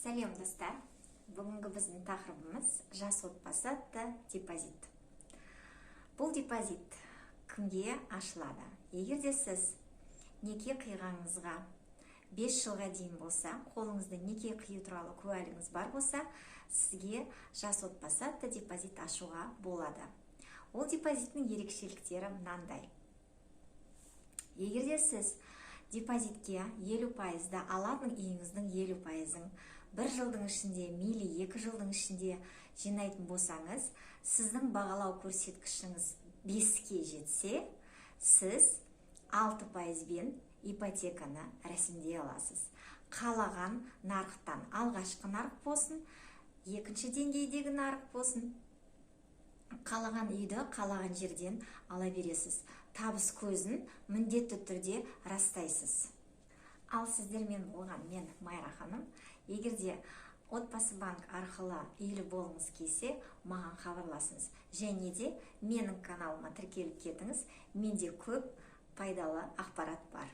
Сәлем достар, бүгінгі біздің тақырыбымыз жас отбасы атты депозит. Бұл депозит кімге ашылады? Егер де сіз неке қиғаныңызға 5 жылға дейін болса, қолыңызда неке қию туралы куәлігіңіз бар болса, сізге жас отбасы атты депозит ашуға болады. Ол депозиттің ерекшеліктері мынандай. Егер де сіз депозитке 50%-да алатын үйіңіздің 50%-ын 1 жылдың ішінде, мейлі 2 жылдың ішінде жинайтын болсаңыз, сіздің бағалау көрсеткішіңіз 5-ке жетсе, сіз 6%-бен ипотеканы рәсімдей аласыз. Қалаған нарықтан, алғашқы нарық болсын, екінші деңгейдегі нарық болсын, қалаған үйді қалаған жерден ала бересіз. Табыс көзін міндетті түрде растайсыз. Ал сіздермен болған мен Майра ханым. Егерде отбасы банк арқылы үйлі болыңыз келсе, маған хабарласыңыз. Және де менің каналыма тіркеліп кетіңіз. Менде көп пайдалы ақпарат бар.